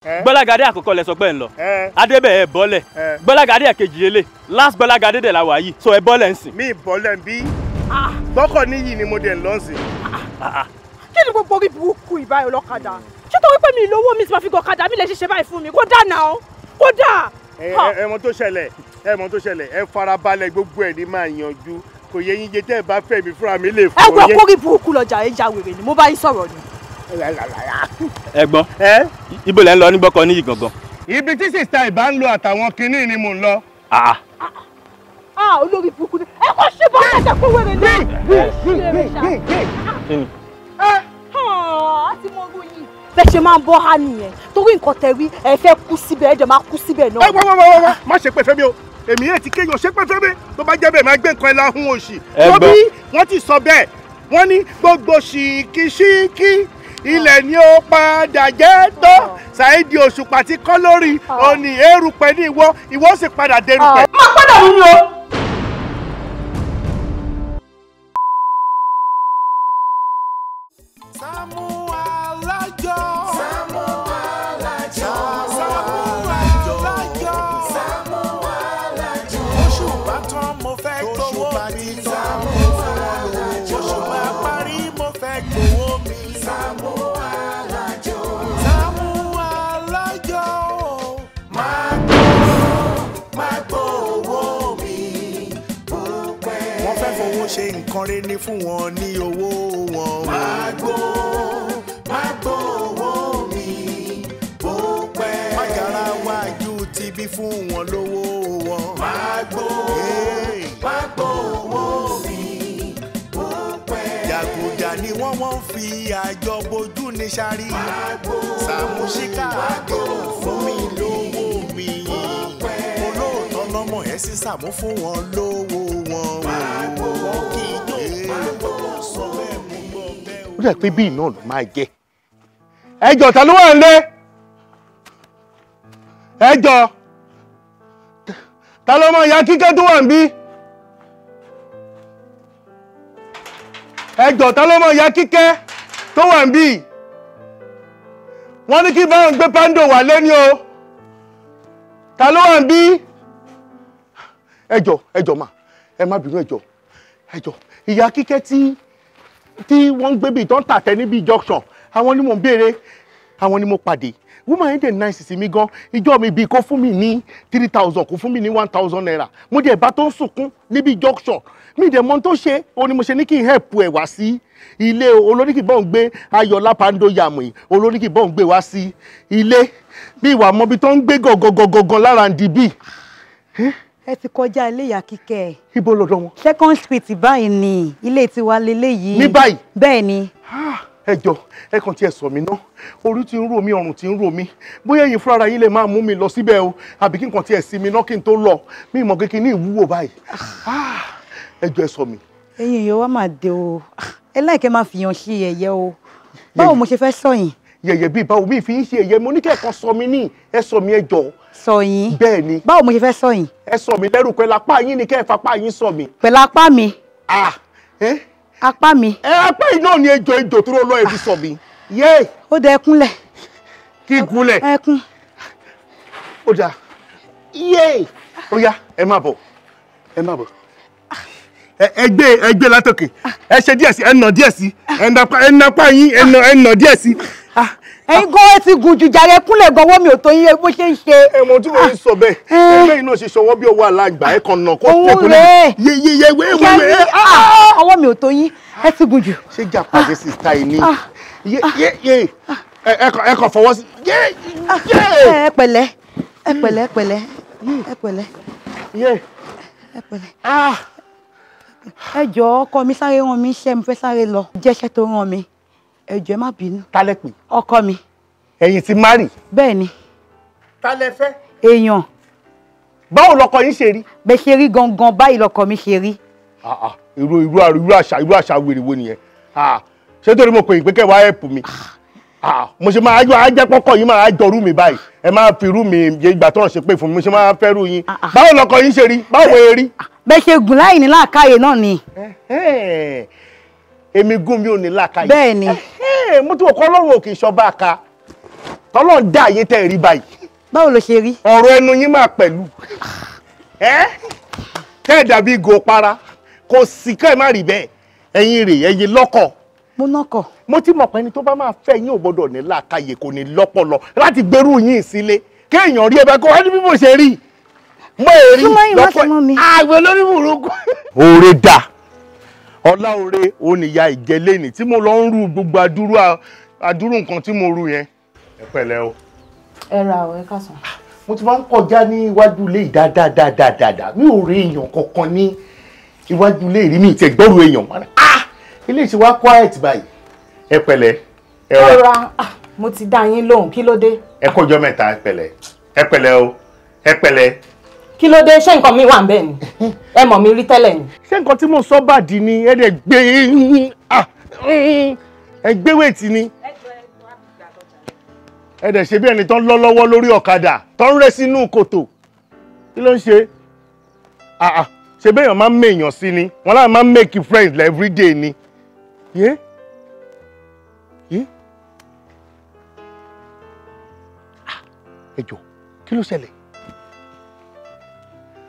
gbọ́lágadé àkọ́kọ́ lẹ sọ pé ń lọ adébẹ̀ ẹ bọ́lẹ̀ gbọ́lágadé ẹ̀kejì lélẹ̀ last gbọ́lágadé dẹ̀ la wà yìí so ẹ bọ́lẹ̀ ń sìn. mi bọ́lẹ̀ ń bí gbọ́kọ̀ níyì ni mo dẹ̀ ń lọ sí. kí ni gbogbo orí burúkú ìbáyọ̀ lọ́kadà ṣé tó wípé mi ìlówó mi ti máa fi gọ ọ̀kadà mi lè ṣiṣẹ́ báyìí fún mi kó dà náà kó dà. ẹ mọ̀ tó ṣẹlẹ̀ ẹ farabalẹ̀ gbogbo ẹ̀ ní máa yanjú kò yẹ yín jẹ tẹ́ ẹ bá fẹ́ mi fúnra mi lè fún yín. ẹ gbọ́ kórí burúkú lọ́jà ẹ já wèrè ni mo bá yín sọ̀rọ̀ ni. ẹ̀gbọ́n ibo lẹ ń lọ ní gbọ́kọ̀ níyì gangan. ibi tí sista ìbá ń lo àtàwọn kinní ni mò ń lọ. olórí burúkú ni ẹ kò ṣe bọ́ ẹ̀jẹ̀ kó wẹ̀rẹ̀ ní. àti mo rú yìí. bẹ́ẹ̀ ṣe máa ń bọ́ ha nìyẹn torí nǹkan tẹ̀rí ẹ fẹ́ kú síbẹ̀ ẹ jẹ́ máa kú síbẹ̀ náà. wá má ṣe pé fẹ́mi o èmi yẹn ti kéèyàn ṣe pé fẹ́mi tó bá jẹ́ bẹ́ẹ̀ máa gbé nǹkan ẹ̀ láhùn òṣì. wọ́n ti sọ bẹ́ẹ̀ wọ́n ní gbogbo ṣìkìṣìkì ilẹ̀ ni ó padà jẹ́ tó Saheed Òṣùpá ti kọ́ lórí òní erùpẹ̀ ní ìwọ sì padà dérùpẹ̀. má padà nínú o. ṣe nǹkan rẹ̀ ní fún wọn ní owó wọn. Magbo owó mi bó pẹ́. Mágara wájú ti bí fún wọn lówó wọn. Magbo owó mi bó pẹ́. Jàgùjà ni wọ́n fi àjọ bojú ní sáré. Sàmúsíkà àjọ fún mi lówó mi. Olóòótọ́ lọ́mọ ẹ̀ sì sàmú fún wọn lówó wọn. Ó dẹ̀ pé bíi náà ló máa jẹ́. Ẹjọ́ ta ló wà ń lé? Ẹjọ́ ta ló mọ ìyá Kíkẹ́ tó wà ń bí? Ẹjọ́ ta ló mọ ìyá Kíkẹ́ tó wà ń bí? Wọ́n ní kí báwọn gbé pando wà lẹ́ni o. Ta ló wà ń bí? Ẹjọ́ mà ẹ má bínú ẹjọ́ ìyá Kíkẹ́ tí wọ́n ń gbé bíi tó ń tàtẹ́ níbi junction àwọn ni mò ń béèrè àwọn ni mo pàdé woman yẹn dẹ̀ nice sí mi gan ìjọ mi bíi kó fún mi ní 3000 kó fún mi ní 1000 naira mo dẹ̀ bá tó ń sunkún níbi junction mi dẹ̀ mọ́ tó ṣe òun ni mo ṣe ní kí n help ẹ̀ wá sí ilé olóríkì bọ́ọ̀ ń gbé Ayọ̀lá Pando Yàmù yìí olóríkì bọ́ọ̀ ń gbé wá sí ilé bí ìwà mọ́bi tó ń gbé gọ̀gọ̀gọ̀gọ̀gọ̀ lára ń dìbì. ẹ ti kọjá ilé ìyá Kíkẹ́ ẹ. Ibo lọ́dọ̀ wọn. Second Street báyìí ni ilé tiwa leléyìí. Ní báyìí. Bẹ́ẹ̀ ni. Ẹ jọ̀ọ́ ẹ kàn tiẹ̀ sọ mí ná orí ti ń rò mí ọrùn ti ń rò mí bóyá ẹ̀yin fúnra yín lè máa mú mi lọ síbẹ̀ o àbí kí n kàn tiẹ̀ sí mi ná kí n tó lọ mí mọ̀ kékeré ní ìwúwo báyìí ẹ jọ̀ọ́ ẹ sọ mi. ẹ̀yin yóò wá máa dé o ẹ láìkẹ́ máa fìyàn ṣe yẹ̀yẹ́ o báwo mo ṣe fẹ́ sọ yín. yẹ̀yẹ́ bíi báwo mi fi ń ṣe yẹ̀yẹ́ mo ní kẹ́ẹ̀kan sọ mi ní ẹ sọ mi ẹ jọ̀ọ́. Sọ yín. Bẹ́ẹ̀ ni. Báwo mo ṣe fẹ́ sọ yín. Ẹ sọ mi lẹ́rù pẹ̀lú apá yín ni kẹ́ ẹ fapá yín sọ mi. Pẹ̀lú apá mi. Apá mi. Apá yìí náà ni ejò tó lọ ẹbí sọ mi. Ó dẹ ẹkúnlẹ̀. Kí gúnlẹ̀. Ẹkún. Ó dà. Ó yá ẹ má bọ̀ ẹ gbé látòkè ẹ ṣe díẹ̀ sí ẹ nà díẹ̀ sí ẹ napá yín ẹ nà díẹ̀ sí. ẹ̀yin gan ẹ ti gùn jù jàre kúnlẹ̀ gọwọ́ mi ò tó yín bó ṣe ń ṣe. ẹ̀mọ tí mo ń sọ bẹ́ẹ̀ ẹgbẹ́ yìí náà ṣe ṣọwọ́ bí ọwọ́ alágbà ẹ̀ kan náà kó tẹ̀kọ́ lẹ́yìn yeyeye wéwèé. ọwọ́ mi ò tó yín ẹ ti gùn jù. ṣé jà pàdé sí ta yìí ni ẹ kàn fọwọ́ sí. ẹ pẹ̀lẹ́ ẹ pẹ̀lẹ́ pẹ̀lẹ́ ẹ pẹ̀lẹ́ ẹ pẹ̀lẹ́. ẹ jọ̀ọ́ ọkọ mi sáré rán mi iṣẹ́ mi fẹ́ sáré lọ jẹ́ṣẹ́ tó rán mi. Ẹ jọ̀ọ́ má bínú. Ta lẹ pè? Ọkọ mi. Ẹ̀yin ti marry? Bẹ́ẹ̀ ni. Ta lẹ fẹ́? Èèyàn. Báwo lọkọ yín ṣe rí? Bẹ́ẹ̀ ṣe rí gangan báyìí lọkọ mi ṣe rí. Irú àṣà wèrè wo nìyẹn? Ṣé torí mo pè é pé kẹ́ wá help mi? Mo ṣe máa jẹ́ pọ́kọ̀ yín máa jọrú mi báyìí. Ẹ máa fi irú mi ìgbà tó ń ṣe pé fún mi, mo ṣe máa fẹ́ rú yín. Báwo lọkọ yín ṣe rí? Báwo ẹ rí? Bẹ́ẹ̀ ṣe gùn láì ní làákàyè náà ni. Èmi gún mi ò ní làákàyè. Bẹ́ẹ̀ ni. Mo tún kọ́ Ọlọ́run ò kì í ṣọba àka tọ́lọ́ dá ayé tẹ́ rí báyìí. Báwo ló ṣe rí? Ọ̀rọ̀ ẹnu yín máa pẹ̀lú. Tẹ́ dàbí ìgò para kò sí ká ẹ má rí bẹ́ẹ̀ ẹ̀yin rè ẹ̀yin lọ́kọ̀. Mo nọ́kọ̀. Mo ti mọ̀ pé ẹni tó bá máa fẹ́ yín ò gbọ́dọ̀ ní làákàyè kò ní lọ́pọlọ láti gbèrú yín sílé kéèyàn rí ẹbẹ kó wá ní bí mo ṣe rí. Mo èrí lọ́pọ̀ àgbẹ̀ lórí burúkú. Oore dà ọlá oore oníyà ìjẹlẹ́nì tí mo lọ ń rú gbogbo adúrú nǹkan tí mo rú yẹn. Ẹ pẹ̀lẹ́ o. Ẹ ra ọ̀ ẹ kásán. Mo ti máa ń kọjá ní iwájú ilé dáadáa mi ò rí èèyàn kankan ní iwájú ilé rí mi ìtẹ̀ gbọ́rù èèyàn mọ́. Ilé ìṣe wá quiet báyìí. Ẹ pẹ̀lẹ́. Ẹ ra mo ti dá yín lóhùn kí ló dé? Ẹ kọjọ́ mẹ́ta ẹ pẹ̀lẹ́. Ẹ pẹ̀lẹ́ o. Ẹ pẹ̀lẹ́. Kí ló dé? Ṣé nǹkan mi wà ńbẹ̀ ni? Ẹ mọ̀ mi rí tẹ́lẹ̀ ni. Ṣé nǹkan tí mo sọ bàdí ni ẹ dẹ̀ gbé ẹ gbé wéètì ni? Ẹ dẹ̀ ṣe bí ẹni tó ń lọ lọ́wọ́ lórí ọ̀kadà tó ń rẹ́ sínú kòtò. Kí ló ń ṣe? Ṣe béèyàn máa ń mèèyàn sí ni wọ́n láti máa ń make friends every day ni. Ẹ jọ̀ọ́ kí ló ṣẹlẹ̀?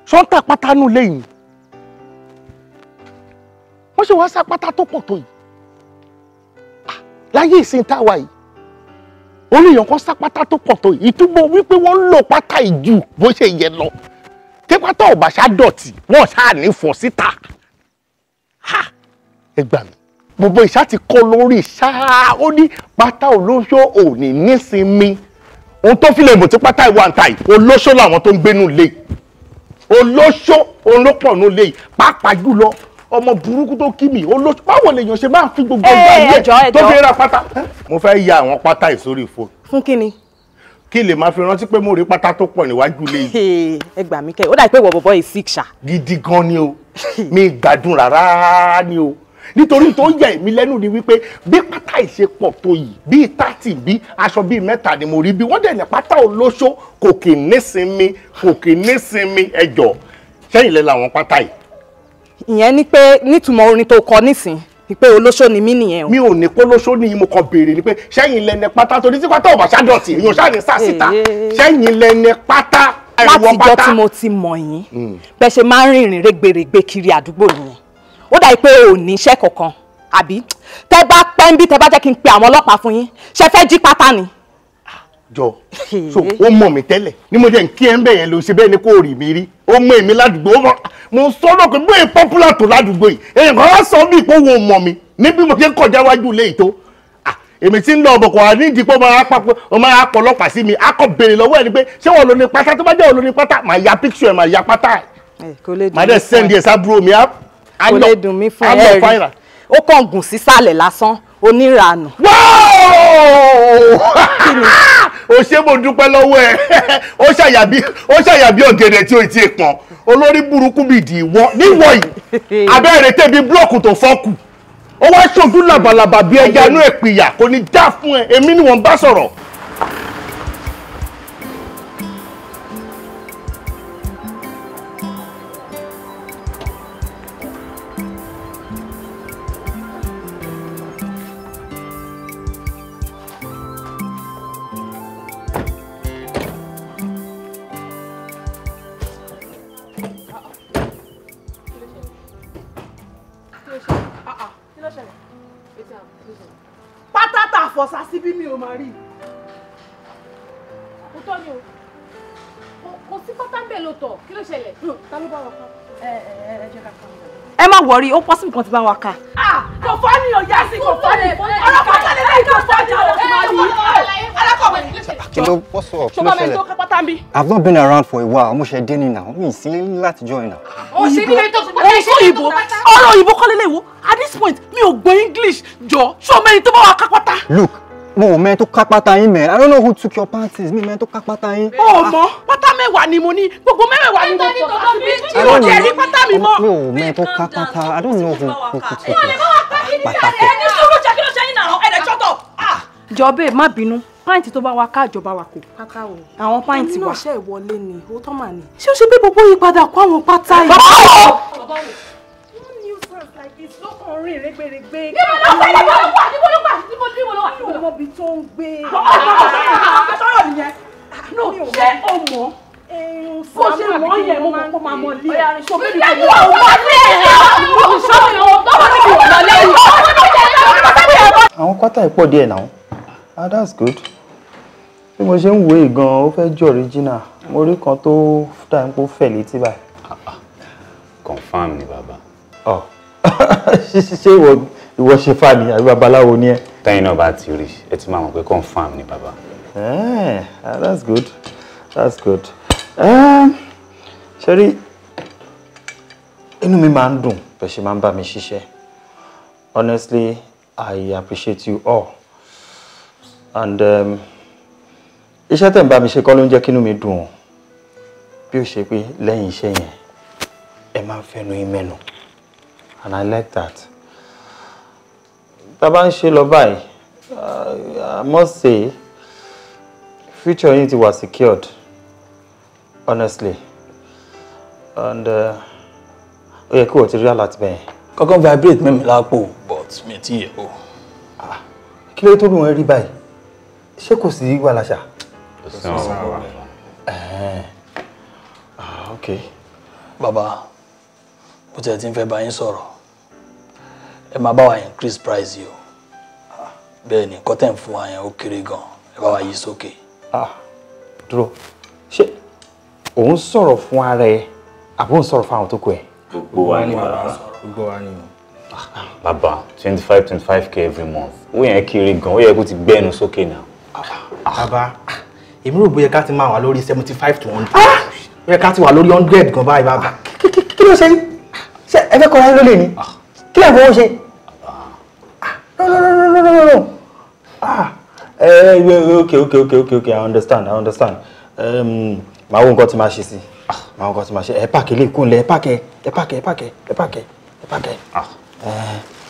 Ṣọ́ńtà pátánù lẹ́yìn wọ́n ṣe wá sá pátá tó pọ̀ tó yìí láyé ìsìn táwa yìí oníyàn kan sá pátá tó pọ̀ tó yìí ìtumọ̀ wípé wọ́n ń lò pátá ìjù bó ṣe yẹ lọ tí pátá ò bá ṣá dọ̀tí wọ́n ṣáà ní fọ̀ síta ẹ gbà mí gbogbo ìṣá ti kọ́ lórí ṣáá ó ní pátá olóṣó ò ní nísinmi ohun tó fi lè bò tí pátá ìwà ń ta yìí olóṣó làwọn tó ń gbénú lé olóṣó olópọ̀nù lé pàápàá jùlọ ọmọ burúkú tó kí mi olóṣó báwo lèèyàn ṣe máa fi gbogbo ọgbà yẹ tó fi ra pátá. Mo fẹ́ ya àwọn pátá ìsórí fóònù. Fún kí ni? Kí lè máa fi rántí pé mo rí pátá tó pọ̀ níwájú ilé yìí. Ẹ gbà mí kẹ́ ó dà pé ìwọ bọ̀bọ̀ yìí sick ṣá. Gidi gan ni o mi gbádùn rárá ni o nítorí tó yà èmi lẹ́nu ni wípé bí pátá ìṣepọ̀ tó yìí bíi 30 bí aṣọ bíi 3 ni mo rí bí wọ́n dẹ̀ ní pátá olóṣó kò kì í nísinmi ẹjọ́ sẹ́yìn lẹ́ làwọn pátá yìí. Ìyẹn ni pé nítumọ̀ orin tó kọ nísìn pé olóṣó ni mí nìyẹn o. Mi ò ní polóṣó ni mo kàn béèrè ni pé sẹ́yìn lẹ́ni pátá torí tí pátá ò bá ṣàdọ̀tì èèyàn ṣáà ní sásìta sẹ́yìn lẹ́ni pátá ẹ̀wọ̀n pátá. Látijọ́ tí mo ti mọ̀ yín bẹ́ẹ̀ ṣe máa ń rìnrìn rẹ́gbẹ̀rẹ́gbẹ̀ kiri àdúgbò nìyẹn ó dà pé ò ní iṣẹ́ kankan àbí tẹ́ bá pẹ́ ń bí tẹ́ bá jẹ́ kí n pe àwọn ọlọ́pàá fún yín ṣe fẹ́ jí pátá ni. Jọ so ó mọ̀ mí tẹ́lẹ̀ ni mo jẹ́ ń kí ẹ ń bẹ̀ yẹn ló ṣe bẹ́ẹ̀ ni kò rí mi rí ó mọ èmi ládùúgbò mo sọ náà pé bóyá popular tó ládùúgbò yìí èèyàn kan wá sọ bí ìpò wo mọ̀ mi níbi mo ṣe ń kọjá wájú ilé ìtó èmi tí ń lọ ọ̀bọ̀kọ̀ wà ní ìdípọ̀ máa pọ̀ ọlọ́pàá sí mi á kọ́ béèrè lọ́wọ́ ẹ̀ ni pé ṣé wọ́n lo ní pátá tó bá jẹ́ wọ́n lo ní pátá màá ya picture ẹ̀ màá ya pátá ẹ̀ màá dẹ̀ send ẹ̀ sábúrò mi á kò lè dùn mí fún ẹ rí ó kàn gùn sísàlẹ̀ lásán oníranù. O ṣé mo dúpẹ́ lọ́wọ́ ẹ ó ṣàyàbí ọ̀gẹ̀dẹ̀ tí o ti pọ̀n olórí burúkú bíi ìdí ìwọ níwọ̀ yìí abẹ́rẹ́ tẹ̀bi blọ́ọ̀kù tó fọ́ọ̀kù ó wá ṣojú làbàlàbà bí ẹja inú ẹ̀pìyà kò ní dá fún ẹ èmi ni wọ́n bá sọ̀rọ̀. Pátátà fọ̀sà sí bí mi ò máa rí. Kò tọ́ ni o. Kò sí pátá ń bẹ̀ lóòótọ́. Kí ló ṣẹlẹ̀? Ta ló bá wa ká? Jẹ́ ká ká. Ẹ má wọrí, ó possible kan ti bá wa ká. Kò fọ́ ni o, yá sí kò fọ́ ni. Ọ̀rọ̀ pátá lè lẹ́yìn tó fọ́ ni ọ̀rọ̀ tí máa rí. Alákọ̀wé kí ló ṣẹlẹ̀? Kí ló what's up? Kí ló Ṣọba mi ṣẹlẹ̀? tó ká pátá mi. I've not been around for a while. Mo ṣe dé ní now. Mi sí láti join now. Ó ṣe nílé tó pátá ìṣó òyìnbó. Ọ̀rọ̀ òyìnbó kọ́ lélẹ̀ wo. At this point, mi ò gbọ́ English jọ. Ṣé o mẹ́rin tó bá wa ká pátá? Look, mo ò mẹ́rin tó ká pátá yín mẹ́. I don't know who took your panties. Mi mẹ́rin tó ká pátá yín. Ó mọ̀ pátá mẹ́wàá ni mo ní. Gbogbo mẹ́wàá ni mo fọ̀ sí. Ìwọ jẹ́ ní pátá mi mọ́. Mi ò mẹ́rin tó ká pátá. I don't know who took it. Pátá kẹ̀. Ẹni sùúrù jẹ́ kí ló ṣe yín náà. Ẹ̀rẹ̀ ṣọ́tọ̀. Jọ̀bẹ́ má bínú pàǹtì tó bá wa ká ìjọba wa kò. Pátá o. Àwọn pàǹtì wa. Ẹni náà ṣe ìwọlé ni, ó tọ́ mà ní. Ṣé o ṣe pé gbogbo yí padà kó àwọn pátá yìí? It's not orin regberegbe. Níbo ló wà? Níbo ló wà? Ọmọ bí tó ń gbé. Sọ̀rọ̀ nìyẹn. No, ṣé o mọ̀? Bó ṣe wọ́n yẹn mo mọ̀ kó máa mọ ilé. Ìyájú àwọn kwata ìpọ̀ díẹ̀ náà. Ah, that's good. Bí mo ṣe ń wo ìgan ó fẹ́ jọ original. Mo rí kan tó dà ń pò fẹ̀ létí báyìí. Confirm ni bàbá. Oh. Ṣé ìwọ ṣe fà ní àbí babaláwo ni ẹ? Tẹ́yìn náà bá ti rí ẹ ti máa mọ̀ pé confirm ni bàbá. That's good. That's good. Ṣé rí inú mi máa ń dùn bẹ́ẹ̀ ṣe máa ń bá mi ṣiṣẹ́. Honestly, I appreciate you all. And iṣẹ́ tẹ́ ń bá mi ṣe kọ́ ló ń jẹ́ kí inú mi dùn o. Bí ó ṣe pé lẹ́yìn iṣẹ́ yẹn ẹ máa ń fẹ́nu ìmẹ́nu. And I like that. Tá bá ń ṣe lọ báyìí, I must say future yín ti wà secured. Honestly. And ó yẹ kí wọ́n ti rí alert bẹ́ẹ̀. Kọ́kọ́ vibrate mẹ́mi lápò but mi ti yẹ̀ o. Kí ló tó bí wọ́n rí báyìí? Ṣé kò sí wàhálà ṣá? Okay. Bàbá, bó ti ẹ̀ ti ń fẹ́ bá yín sọ̀rọ̀, ẹ máa bá wa increase price yìí o. Bẹ́ẹ̀ ni kọ́tẹ̀ ń fún wa yẹn ó kéré gan, ẹ bá wa yí sókè. Dúró, ṣé òun sọ̀rọ̀ fún ara ẹ àbí òun sọ̀rọ̀ fún àwọn tó kù ẹ? Gbogbo wa ni bàbá. Gbogbo wa ni o. Bàbá 25k every month. Ó yẹn kéré gan, ó yẹ kó ti gbẹ́nu sókè náà. Bàbá, èmi rò bóyá ká ti máa wà lórí 75 to 100. Ó yẹ ká ti wà lórí 100 gan báyìí bàbá. Kí ló ṣe yín? Ṣé ẹ fẹ́ kọ́ra yín lólè ni? Kí lè fọwọ́ ṣe? No. Okay, I understand. Màá wo nǹkan tí máa ṣe sí. Màá wo nǹkan tí máa ṣe. Ẹ pàkì lè kún lẹ̀, ẹ pàkì.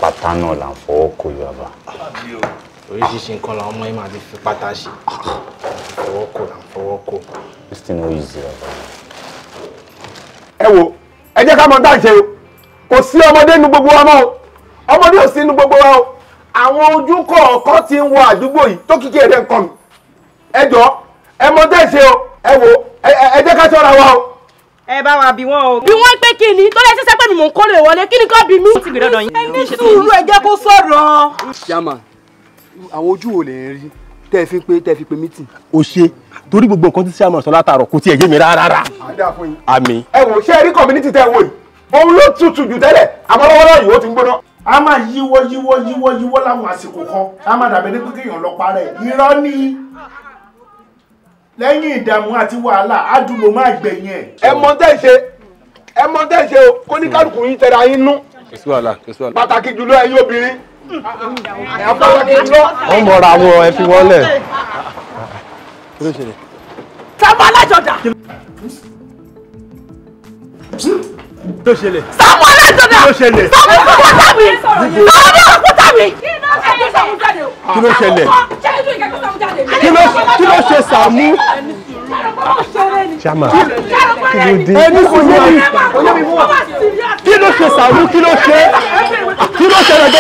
Pátá náà là ń fọwọ́ kó yọ bàbá. Oríṣiríṣi nǹkan làwọn ọmọ yìí máa fi pátá ṣe. Fọwọ́ kó. This thing no easy bàbá. Ẹ wo, ẹ jẹ́ ká mọ̀ tá à ń ṣe o. Kò sí ọmọdé nínú gbogbo wa mọ́ o. Ọmọdé ò sí nínú gbogbo wa o. Àwọn ojú kọ̀ọ̀kan ti ń wọ àdúgbò yìí tó kíkì ẹ̀rẹ́ nǹkan mi. Ẹ jọ̀ọ́, ẹ mọ̀ tá à ń ṣe o. Ẹ wo, ẹ jẹ́ ká ṣọ́ra wa o. Ẹ bá wa bí wọn o. Bí wọ́n pé kí ni tó lè ṣiṣẹ́ pé mi mò ń kórè wọlé kí ni kò bí mi. Ti gbé dọ́dọ̀ yín. Ẹni sùúrù ẹ jẹ́ kó sọ̀rọ̀. Yàmà, àwọn ojú wo lè ń rí tẹ́ fi pé meeting. O ṣe torí gbogbo nǹkan tí sàmọ̀ sọ látàárọ̀ kò tiẹ̀ yé mi rárá. Àmín. Ẹ wò ṣé ẹ rí community tẹ́ wò yìí? Òun ló tutù jù tẹ́lẹ̀ àmọ́ lọ́wọ́lọ́wọ́ yìí ó ti ń gbóná. A máa yíwọ́ láwọn àsìkò kan. A máa dàbẹ̀ ní pé kéèyàn lọ parẹ́. Irọ́ ni lẹ́yìn ìdààmú àti wàhálà àdúgbò máa gbẹ̀yìn ẹ̀. Ẹ mọ̀ tẹ́ ṣe o kó ní kálukú yín tẹ̀ra yín nú. Pàtàkì jùlọ ẹ̀yin obìnrin. Wọ́n mọ̀ra wọn ẹ fi wọ́n lẹ̀. Kí ló ṣẹlẹ̀? Sábà alájọdà. Tó ṣẹlẹ̀. Sábà alájọdà. Tó ṣẹlẹ̀. Sábà òkúta mi. Sábà òkúta mi. Kí ló ṣẹlẹ̀? Kí ló ṣe Sàámú? Ṣàmà. Ẹni kò yé mi. Kí ló ṣe Sàámú? Kí ló ṣe? Kí ló ṣẹlẹ̀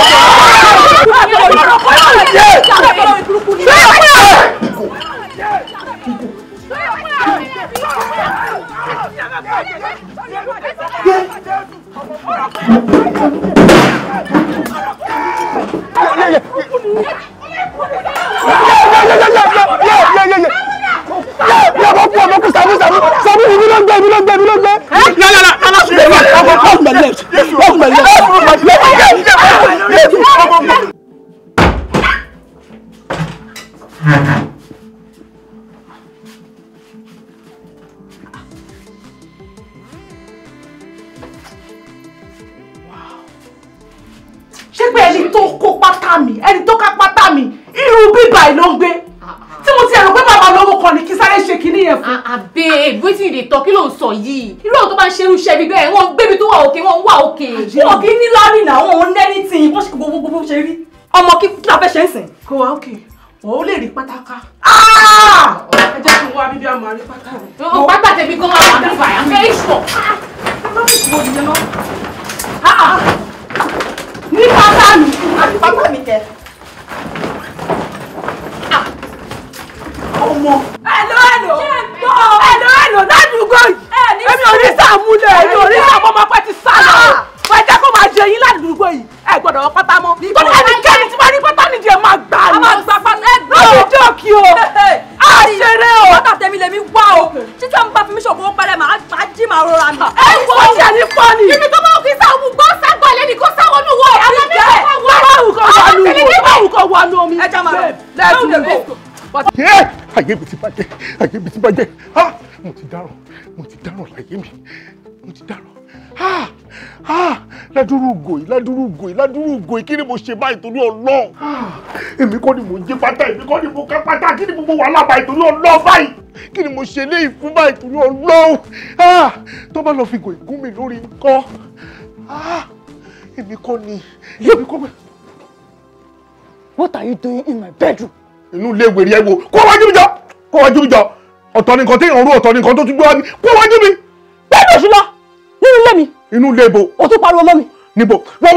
ṣé pé ẹni tó kó pátá mi ẹni tó ká pátá mi irú bíbá ló ń gbé tí mo ti ẹ̀rọ pé bàbá lọ́wọ́ kan ní kí sáré ṣe kinní yẹn fún. Babe, wetin you dey talk kí ló ń sọ yìí irú àwọn tó bá ń ṣerú iṣẹ́ bíi bẹ́ẹ̀ wọ́n gbébi tó wà òkè wọ́n wà òkè. Wọn kì í ní lárí náà wọn ò nẹ́ni tí wọ́n ṣe gbogbo ṣe rí. Ọmọ kí la fẹ́ ṣe ń sìn. Kò wá òkè wọ́n ó lè rí pátáká. Ẹ jẹ́ kí n wá bíbí àmọ́ rí pátá mi. Pátá tẹ̀mí gan wà wà nípa ẹ̀ very sure. Ẹ má bí ìwọ nìyẹn náà. àti bàbá mi kẹ. ọmọ. Hello ládùúgbò yìí. Èmi ò ní sàmúlẹ̀, èmi ò ní sàmúlẹ̀ pẹ́ ti sá lọ. Wọ́n jẹ́ kó máa jẹ yín ládùúgbò yìí. Ẹ gbọ́dọ̀ wọ́n pátá mọ́. Tọ́lá ẹnikẹ́ni tí wọ́n rí pátá nìjẹ́ máa gbà ní. A máa gbà pátá ẹgbẹ́. Lọ́sí jókì o. A ṣeré o. Bọ́tà tèmi lèmi wá o. Títí àwọn bá fi mí ṣòfò pẹ́lẹ́ màá jí màá rọra mi. Ẹ wọ ṣe ní pọ́nì. Ibi tó bá wù kí sáwọn gbọ́ ságbọ́ lẹ́ni kó sáwọn nù wọ. Àwọn omi. Ẹ já máa lọ. Ayé mi ti bàjẹ́, ayé mi ti bàjẹ́. Mo ti dáràn láyé mi. Mo ti dáràn. Ládùúrú gòyì, kí ni mo ṣe báyìí torí Ọlọ́run? Èmi kọ́ ni mo jẹ pátá, èmi kọ́ ni mo ká pátá, kí ni gbogbo wàhálà báyìí torí Ọlọ́run báyìí? Kí ni mo ṣe léyìí fún báyìí torí Ọlọ́run? Tó bá lọ fi gòyì gún mi lórí nǹkan. Èmi kọ́ ni. What are you doing in my bedroom? Inú ilé wèrè ẹ wo, kó wájú mi jọ. Ọ̀tọ̀ ni nǹkan téèyàn rú, ọ̀tọ̀ ni nǹkan tó tún gbé wá ní, kó wájú mi. Bẹ́ẹ̀ ni òṣùlọ nínú ilé mi. Inú ilé ibo. O tún pariwo mọ́ mi. Níbo? Wọ́n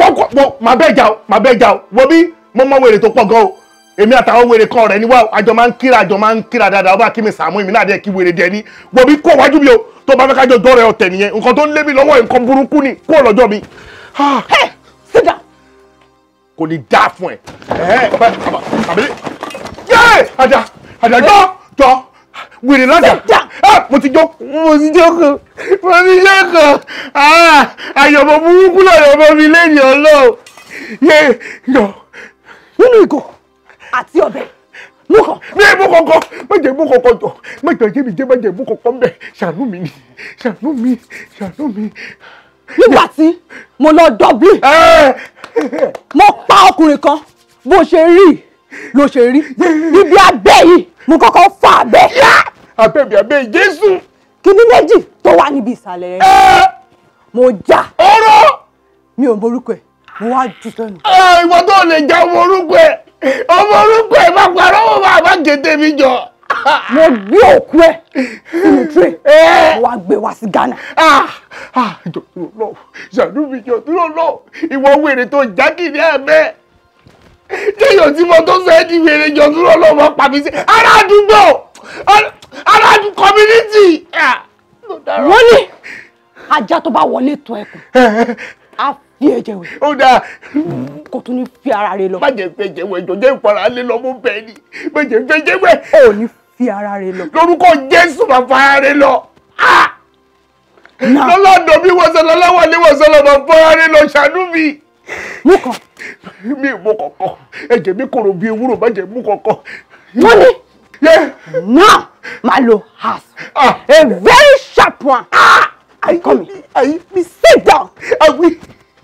máa bẹ́ẹ̀ jà o. Wo bí mo mọ wèrè tó pọ̀ gan o. Èmi àtàwọn wèrè kan rẹ̀ ni wá àjọ máa ń kíra dáadáa. Ọba kí mi Sàámú èmi náà dẹ̀ kí wèrè dẹ̀ ni. Wo bí kó wájú mi o. Tó bá fẹ́ kájọ dọ́rẹ̀ ọ̀tẹ̀ nìyẹn. Nǹkan tó ń lé mi lọ́wọ́ nǹkan burúkú ni. Kó lọ́jọ́ mi. Hey, sit down. Kò ní dáa fún ẹ. Àdàjọ́ wèrè lọ́jà. Mo ti jókòó. Àyọ̀bọ̀ burúkú lọ́yọ̀bọ̀ mi lẹ́yìn Ọlọ́run. Nínú ìgò àti ọbẹ̀ mú kàn. Ní mú kọ̀ọ̀kan, má jẹ́ mú kọ̀ọ̀kan jọ. Má jẹ́ mú kọ̀ọ̀kan bẹ̀. Ṣàánú mi. Nígbà tí mo lọ Dublin, mo pa ọkùnrin kan bó ṣe rí ló ṣe rí. Ibi abẹ́ yìí mo kọ́kọ́ fà abẹ́. Abẹ́ Jésù. Kíní méjì tó wà níbi ìsàlẹ̀ rẹ̀. Mo já. Ọ̀rọ̀. Mi ò morúkọ ẹ̀, mo wá jù sẹ́nu. Ìwọ tó lè já ọmọ orúkọ ẹ̀ má parọ́ wọ́n bá gèdè mi jọ. Mo gbé òkú ẹ̀ sínú tray, mo wá gbé wá sí Ghana. Jọ dúró lọ, ṣàánú mi jọ dúró lọ. Ìwọ wèrè tó jákìrí ẹ̀mẹ́. Kéèyàn tí mo tó sọ ẹ́ di wèrè jọ dúró lọ mọ́ pàmí sí. Ará àdúgbò, community. Wọ́n ní ajá tó bá wọlé tó ẹkùn, á fi ẹ̀jẹ̀ wẹ̀. Ó dáa. Kò tún ní fi ara rẹ̀ lọ. Má jẹ́ fẹ́ jẹ́ wẹ̀ jọjẹ́ ìfara lé lọ mú bẹ́ẹ̀ ni. Má jẹ́ fẹ́ jẹ́ wẹ̀. Ó ní fi ara rẹ̀ lọ. Lórúkọ Jésù máa fa ara rẹ̀ lọ. Lọ́lọ́dọ̀ bí wọ́sẹ̀ lọ́lọ́wọ́ ní wọ́sẹ̀ lọ́mọ fa ara rẹ̀ lọ ṣàánú mi. Mú kan. Mi mú kọ̀ọ̀kan. Ẹ̀jẹ̀ mi kòrò bí ewúro, má jẹ́ mú kọ̀ọ̀kan. Wọ́n ní. Now, máa lo house. A very sharp one. I'm coming. Sit down.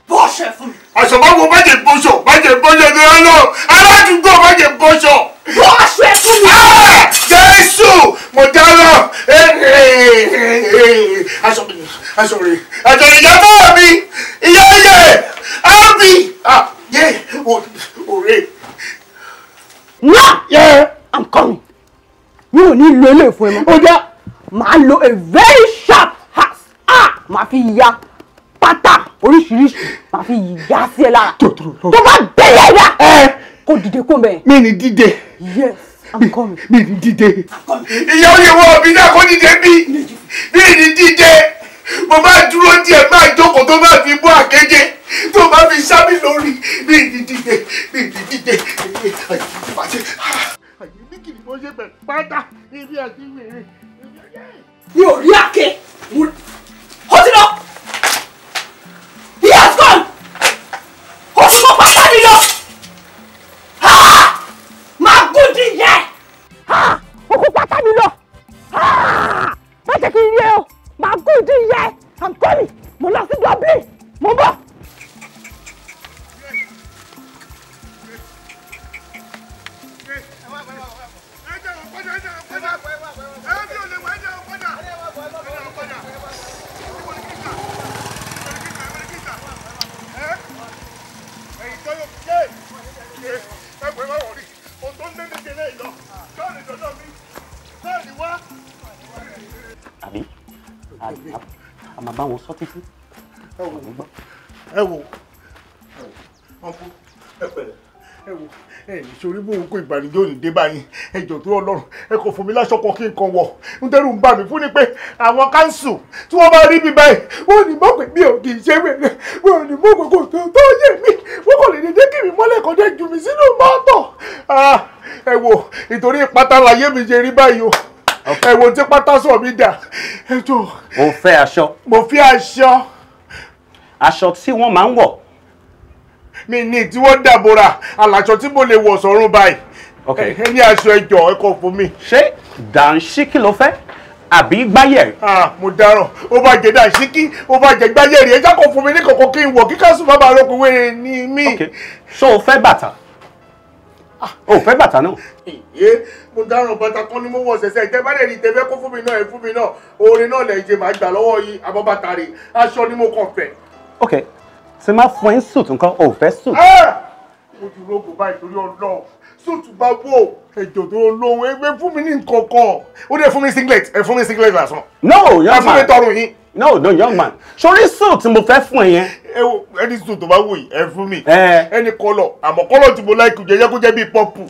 Bọ́ṣẹ̀ fún mi. Àṣọ̀bọ̀wọ̀ má jẹ́ bọ́ṣọ̀ ní ọlọ́. Aládùúgbò má jẹ́ bọ́ṣọ̀. Bọ́ṣẹ̀ fún mi. Jésù mo dáná. Aṣọ rẹ̀ ìyá bá mi. Ìyá ábí. Òré. Now, I'm coming. Mi ò ní lo ilé ìfún ẹ mọ́. Ó dá. Màá lo a very sharp house. Màá fi ya pátá oríṣiríṣi, màá fi yà sí ẹ lára. Tó bá bẹ̀rẹ̀ ẹ̀dá kó dìde kó mẹ́. Mi ní dìde. Yes, I'm coming. Mi ní dìde. Ìyá òye wọ mi náà kó dìde bí. Mi ní dìde. Mo máa dúró díẹ̀ máa jókòó tó máa fi bọ́ àkéjé tó máa fi sá mi lórí. Mi ní dìde. Àyè mi kì í mọ ṣe bẹ̀ pátá ibi àti wèrè. Mi ò rí àké. Ó ti lọ. He has gone! Ó ti mọ pátá mi lọ! Máa gùn di yẹ! Ó kó pátá mi lọ! Má jẹ́ kí n rí ẹ o! Máa gùn di yẹ! I'm coming! Mo lọ sí Dublin! Mo bọ̀! Àbí a máa bá wọn sọ títí. Ẹ wo ọ̀pọ̀ ẹ wò ẹ ní sori bó ń kó ìbànújẹ́ òní dé báyìí ẹjọ́ tó Ọlọ́run ẹ kò fún mi láṣọ kan kí n kan wọ̀ ń tẹ́rù ń bà mí fún ni pé àwọn káńsù tí wọ́n bá rí mi báyìí wọ́n ní mọ̀ pé mi ò kì í ṣe wẹ̀rẹ̀ wọ́n ní mọ̀ pé kò tó yé mi wọ́n kò lè dédé kí mi mọ́lẹ̀ kan dé jù mí sínú mọ́tò ẹ wò ìtorí pátá láyé mi ṣe rí báyìí o ẹ wò tí pátá sọ mi dà ẹ jọ. o fẹ́ aṣọ. mo fi aṣọ. aṣọ tí wọ́n máa ń wọ̀. mi ní tí wọ́n dàbòrà aláṣọ tí mo lè wọ̀ sọ́run báyìí. ẹ ní aṣọ ẹjọ ẹ kọ fún mi. ṣé dànṣíkì ló fẹ́ àbí gbáyẹ̀rì. mo dáràn ó bá jẹ dànṣíkì ó bá jẹ gbáyẹ̀rì ẹ jákò fún mi ní kọ̀kọ́ kí n wọ̀ kí kásùn bá bá rọ́pò wéèrè ní mí. ṣó o fẹ́ bàtà. o fẹ́ bàtà náà. mo dáràn bàtà kan ni mo wọ̀ ṣẹ̀ṣẹ̀ ìtẹ́ bá lè rí ìtẹ́fẹ́ kó fún mi náà ẹ fún mi náà orin náà lẹ̀ jẹ́ màá gbà lọ́wọ́ yìí àbọ̀ bàtà rè aṣọ ni mo kàn fẹ́. ok tí máa fún ẹ ń suit nǹkan o fẹ́ suit. mo ti rògbò báyìí torí Ọlọ́run suit bá wò ẹjọ́ tó lóhun ẹgbẹ́ fún mi ní nǹkan kan ó dẹ̀ fún mi singlet ẹ fún mi singlet lásán. no young man ẹ fún mi tọrùn yín. no young man sori suit tí mo fẹ́ fún ẹ yẹn. ẹ wo ẹni suit tó bá wò yìí ẹ fún mi ẹni kọlọ àmọ́ kọlọ tí mo láìkì jẹjẹ kó jẹ bíi purple.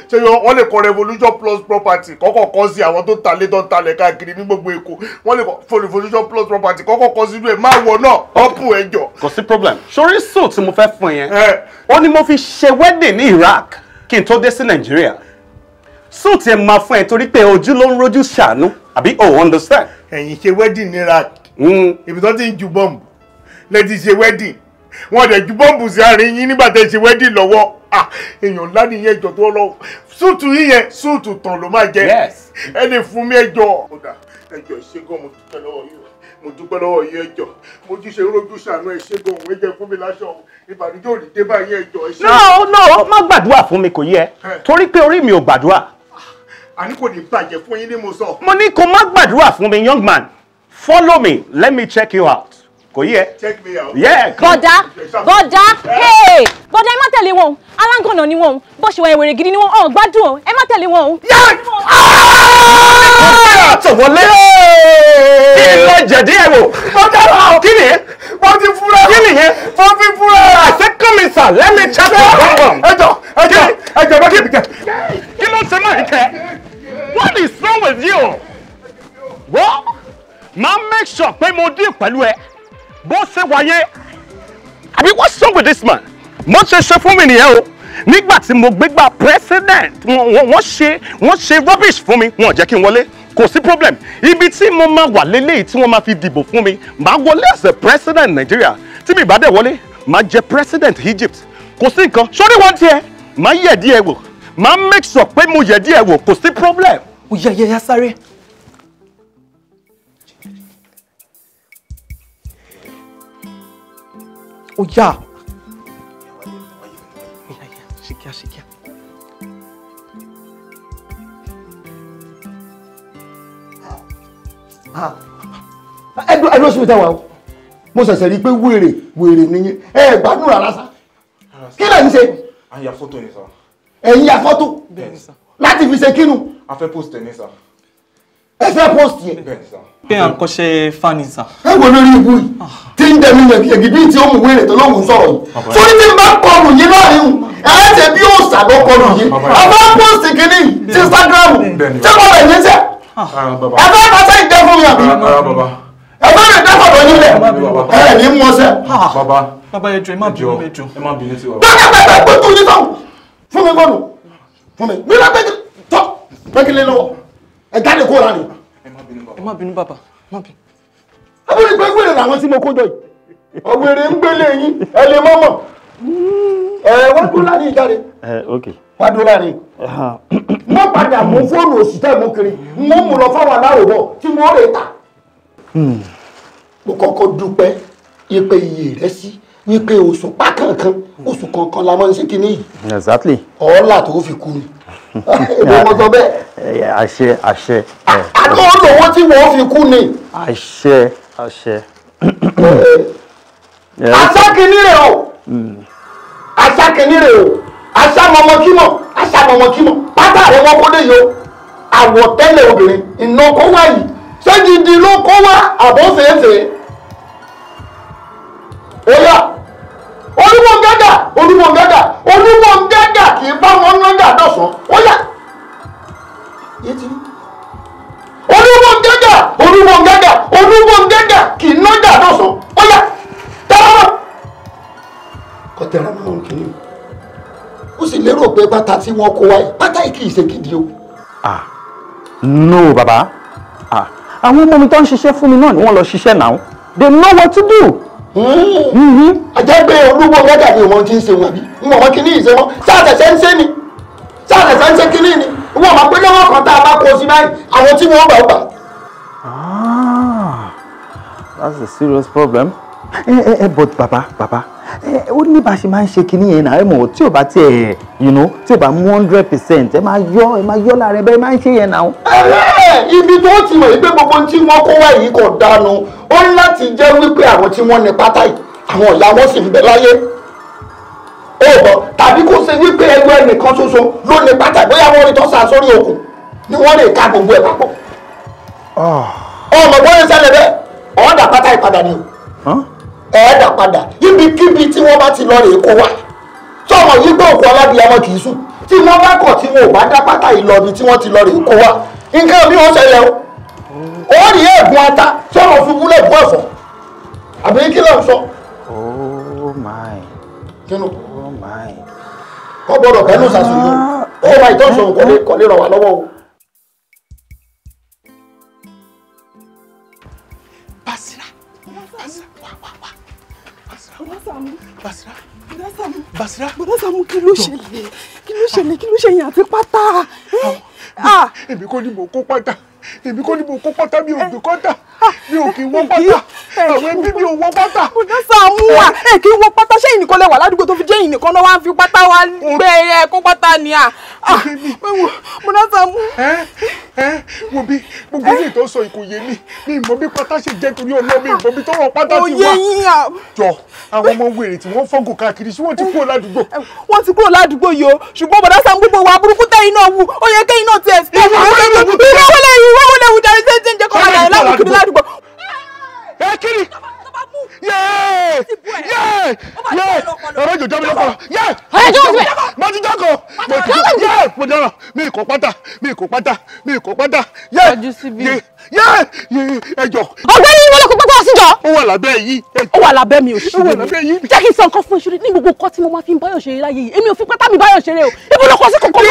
ṣé wọ́n lè kọ revolution plus property kọ́kọ́ kọ́ sí àwọn tó talé tó ń talẹ̀ káàkiri ní gbogbo Èkó wọ́n lè kọ revolution plus property kọ́kọ́ kọ́ sínú ẹ̀ máa wọ̀ náà purple ẹjọ́. kò sí problem sori suit tí mo fẹ́ fún ẹ yẹn ó ní mo fi ṣe wedding ní Iraq kí n tó dé sí Nàìjíríà suit yẹn máa fún ẹ torí pé ojú ló ń rojú ṣàánú àbí o understand. ẹ̀yin ṣe wedding ní Iraq ibi tó ti ń ju bọ́ǹbù lẹ́ẹ̀tì ṣe wedding wọn dẹ̀ ju bọ́ǹbù sí àárín yín nígbà tẹ́ ṣe wedding lọ́wọ́ èèyàn ńlá nìyẹn ẹjọ́ tó lọ súùtù yín yẹn súùtù tán ló máa jẹ ẹ lè fún mi ẹjọ́. ẹjọ́ ìṣègùn mo dúpẹ́ lọ́wọ́ yín ẹjọ́ mo ti ṣe rojú ṣàánú ìṣègùn òun ẹjẹ fún mi láṣọ ìbànújẹ́ òní dé báyìí ẹjọ́ ẹ ṣe. no má gbàdúrà fún mi kò yẹ torí pé orí mi ò gbàdúrà. àní kò ní bàjẹ́ fún yín ní mo sọ. mo ní kó má gbàdúrà fún mi young man follow me let me check you out kò yẹ. check me out. yeah. bọ́dá ẹ má tẹ̀lé wọn aláǹgànà ni wọn bó ṣe wà ìwèrè gidi ni wọn ọ̀ gbádùn o ẹ má tẹ̀lé wọn o. àtọ̀wọlé kí ló jẹ̀dí ẹ̀ wò. kí ni yẹn. mo ti fúra. kí ni yẹn. mo fi fúra. àṣẹ come sir let me check your bum. ẹjọ bá kí mi kẹ. kí ló ṣe máa ń kẹ. what is wrong with you. wọ́n máa make sure pé mo dín pẹ̀lú ẹ bó ṣe wáyé. àbí what's wrong with this man. mo ṣe fún mi nìyẹn o nígbà tí mo gbégbá president wọ́n ṣe rubbish fún mi wọ́n jẹ́ kí n wọlé kò sí problem ibi tí mo máa wà lélẹ́yìí tí wọ́n máa fi dìbò fún mi màá wọlé as a president Nigeria tí mi bá dẹ̀ wọlé màá jẹ president Egypt kò sí nǹkan sórí wọn tiẹ̀ màá yẹ̀ díẹ̀ wò màá make sure pé mo yẹ̀ díẹ̀ wò kò sí problem. ó yá sáré. ó yá. Ṣíkíá. ẹdúró sí mi táwa o mo ṣẹ̀ṣẹ̀ rí i pé wèrè nìyẹn ẹ gbádùn rárá sá kí lẹ̀ ń ṣe. à ń ya fọ́tò ni sá. ẹ̀yin ya fọ́tò láti fi ṣe kínú. a fẹ́ post ẹ̀ ní sá. ẹ fẹ́ post yẹn. bẹ́ẹ̀ ni sá. pé à ń kọ́ṣẹ́ fani sá. ẹ wo lórí ibú yìí tí ń dẹ̀mí yẹ̀gì bíi tí ó mú wèrè tó lóhùn sọ̀rọ̀ yìí sórí tí n bá kọlù yín láàrin ẹ ṣe bí ó ṣàlọ́ kọlù yín a fẹ́ post kínní sí Instagram tí kò lè ní sẹ́ ẹ fẹ́ pàṣẹ ìjẹ́ fún mi àbí ẹ fẹ́ lè dẹ́kọ̀ lọ nílẹ̀ ẹ ní mú ọsẹ. bàbá ẹjọ ẹ má bínú ẹjọ. ẹ má bínú sí wa. pẹ́ẹ́pẹ́ẹ́pẹ́ pé tún ní sọ́hùn fún mi gbọ́dọ̀ fún mi bí wọ́n pẹ́ẹ́kì tọ́ pẹ́ẹ́kìlẹ̀ lọ́wọ́ ẹ jáde kó ra ni. ẹ má bínú bàbá má bínú. ẹ bí pé wèrè làwọn tí mo kó jọ yìí ọ̀wèrè ń gbélé yín ẹ lè mọ́mọ́ wá dúró láàrin ìjáde. wá dúró láàrin. mo padà mú fóònù òṣìṣẹ́ mú kiri mo mú lọ fáwọn aláròbọ̀ tí mo rè ta. mo kọ́kọ́ dúpẹ́ yípe iye rẹ̀ sí wípé oṣù pákànkan oṣù kankan la máa ń ṣe kíní yìí. exactly. ọ̀ọ́là tó fi kú ni. èmi mo sọ bẹ́ẹ̀. àṣẹ. àlọ́ olówó tí wọ́n fi kú ni. àṣẹ. àṣà kìíní rẹ̀ o. àṣà kìíní rẹ̀ o. àṣà mọ̀mọ́kímọ̀ pátá rẹ̀ wọ́n kó lè yọ. àwọ̀tẹ́lẹ̀ obìnrin iná kó wá yìí ṣé gidi ló kó wá àbọ̀ fèéfèé. Olúmọ̀gágà kì í bá wọn náà dọ̀sán ó yá Olúmọ̀gágà kì í náà dọ̀sán ó yá tẹ́lẹ̀ kọ́tẹ́rà máa ń kiri ó sì lérò pé pátá tí wọ́n kó wáyé pátá yìí kì í ṣe gidi o. No baba àwọn ọmọ mi tó ń ṣiṣẹ́ fún mi náà ni wọ́n lọ ṣiṣẹ́ náà they know what to do. Àjẹgbẹ́ Olúmọ̀gágà ni wọ́n ti ń ṣe wọn bí wọ́n kí ní ìṣe wọn sáàtẹ̀sẹ̀ ń ṣe ni sáàtẹ̀sẹ̀ ń ṣe kí ní ni wọ́n máa pé lọ́wọ́ kan tá a bá kó sí báyìí àwọn tí wọ́n gbà. That's a serious problem. But baba ó ní bá ṣe máa ń ṣe kinní yẹn náà ẹ mọ̀ tí ò bá tiẹ̀ tí ò bá mú 100% ẹ máa yọ lára ẹ bẹ́ẹ̀ máa ń ṣe yẹn náà. Ibi tó ti mọ̀ wípé gbogbo tí wọ́n kó wá yìí kò dánu ó ní láti jẹ́ wípé àwọn tí wọ́n ní pátá yìí àwọn ìyá wọn sì ń bẹ láyé. Tàbí kó ṣe wípé ẹgbẹ́ ẹnìkan ṣoṣo ló ní pátá bóyá wọ́n rí tọ́sà sórí òkun ni wọ́n lè ká gbogbo ẹ̀ papọ̀. Ọmọ bóyá ṣẹlẹ̀ bẹ́ẹ̀ ọ̀ọ́dà pátá ìpadà ni o. Ẹ̀ẹ́dà padà ibikíbi tí wọ́n bá ti lọ rè kó wá sọmọ yìí pé òkú alábìyamọ kì í sùn tí wọ́n bá kọ̀ tí wọn ò bá dá pátá yìí lọ ibi tí wọ́n ti lọ rè kó wá nǹkan bí wọ́n ṣẹlẹ̀ o ó rí ẹ̀gbọ́n ata sọmọ ṣubú lẹ́gbọ́n ẹ̀fọ́ àbí kí ló ń sọ. Oh my. Kínú. Oh my. Kọ́ gbọ́dọ̀ kẹ́nu ṣàṣùyọ ó máa ìtọ́sọ̀ kò lè ràn wá lọ́wọ́ o. Basira kí ló ṣẹlẹ̀ àti pátá. Èmi kò ní mo kó pátá mi ò gbé kọ́tà mi ò kì í wọ́ pátá àwọn ẹbí mi ò wọ́ pátá. Bọ̀dá Sàámú wà kí wọ́n pátá ṣé ìnìkan lẹ́wà ládùúgbò tó fi jẹ́ ìnìkan náà wá ń fi pátá wá gbé ẹ kó pátá ni à. Bọ̀dá Sàámú. Wo bí gbogbo ilé tó sọ ìkò yé mi ìmọ̀ bí pátá ṣe jẹ́ torí ọlọ́ mi ìmọ̀ bí tọrọ pátá ti wá. Òye yín à. Jọ àwọn ọmọ wèrè tí wọ́n fọ́gùn káàkiri sí wọ́n ti kúrò ládùúgbò. Wọ́n ti kúrò ládùúgbò yìí o ṣùgbọ́n Bọ̀dá Sàámú gbogbo wa burúkú tẹ́yìn náà wù ó yẹ kẹ́yìn náà ti ìwọ́wọ́lẹ̀ wù darí tẹ́tẹ́ ń jẹ́ kọ́ ọ̀la ẹ̀ láwùjọ kiri ládùúgbò. Ẹ kiri ọ̀rọ̀ jòjọ́ mi lọ́kọ̀ mo ti dọ́kọ̀ mo dára mi kò pátá ẹjọ́. Ọ̀gbẹ́ni ni mo lọ kó pátá síjọ. Ó wà lábẹ́ yìí. Ó wà lábẹ́ mi ò ṣe é. Jẹ́ kí n sọ nǹkan fún ìṣúrí ní gbogbo nǹkan tí mo máa fi ń báyọ̀ ṣeré láyé yìí èmi ò fi pátá mi báyọ̀ ṣeré o ibo ló kọ sí kòkó mi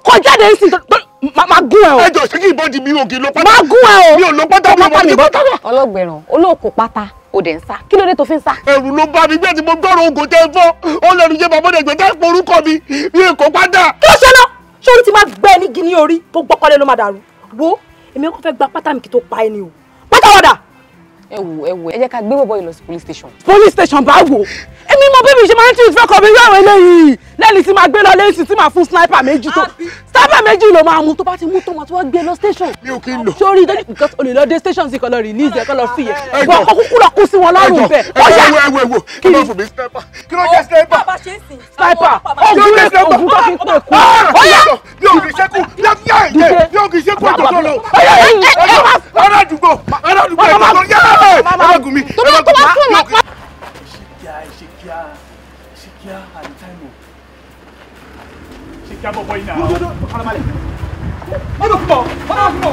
kọ jáde ń sìn máa gún ẹ o. Ẹjọ́ ṣé kí ìbọn di mi ò kì í lo pátá. Máa gún ẹ o. Mi ò lo pátá mi ò lo pátá. Ọlọ́gbẹ̀rún olóòkú pátá ó dẹ̀ ń sá kí ló dé tó fi ń sá. Ẹ̀rù ló bá mi gbé tí mo gbọ́rọ̀ oògùn tẹ́ fọ́ ó lẹ́nu jẹ́ bàbá ọ̀dẹ̀gbẹ̀ tẹ́ porúkọ mi kò pátá. Kí ló ṣe náà ṣé orí ti máa gbẹ ní gíní orí tó gbọ́kọ́lé ló máa dàrú wo èmi kò fẹ́ gba pátá mi kí tó pa ẹni o pátá wọ̀dà. ẹ wò ẹ jẹ́ ká gbé bọ̀bọ̀ yìí lọ sí police station. Police station bá wò èmi mọ bí mi ṣe máa ń tún ìfẹ́ kọ mi yọ̀wọ̀ eléyìí lẹ́yìn tí máa gbé lọ lẹ́yìn tí máa fún sniper méjì tó sniper méjì ló máa mú tó bá ti mú tó máa tó wá gbé lọ station. Mi ò kí ń lò. Sórí ìdọ́jú because olè lọ dé station sí kan lọ release ẹ̀ kan lọ fi yẹ bọ́ ọkọ̀ kúkú lọ kú sí wọn lọ́rùn bẹ́ẹ̀. Ẹ̀wọ̀ kí ló fún mi sniper kí ló jẹ́ sniper. Sniper ogun tó fi ń pè kú. Yóò kì í ṣẹ́kù yóò kì í ṣẹ́kù ọjọ́ tó lọ. Ará àdúgbò ẹ̀rọ gùn mi. Tó bá fún mi pa. Ṣìkíá àdìtáìmù Ṣìkíá bọ̀bọ̀ iná ọ̀rọ̀mọ̀lẹ̀ ọdún fún ọ.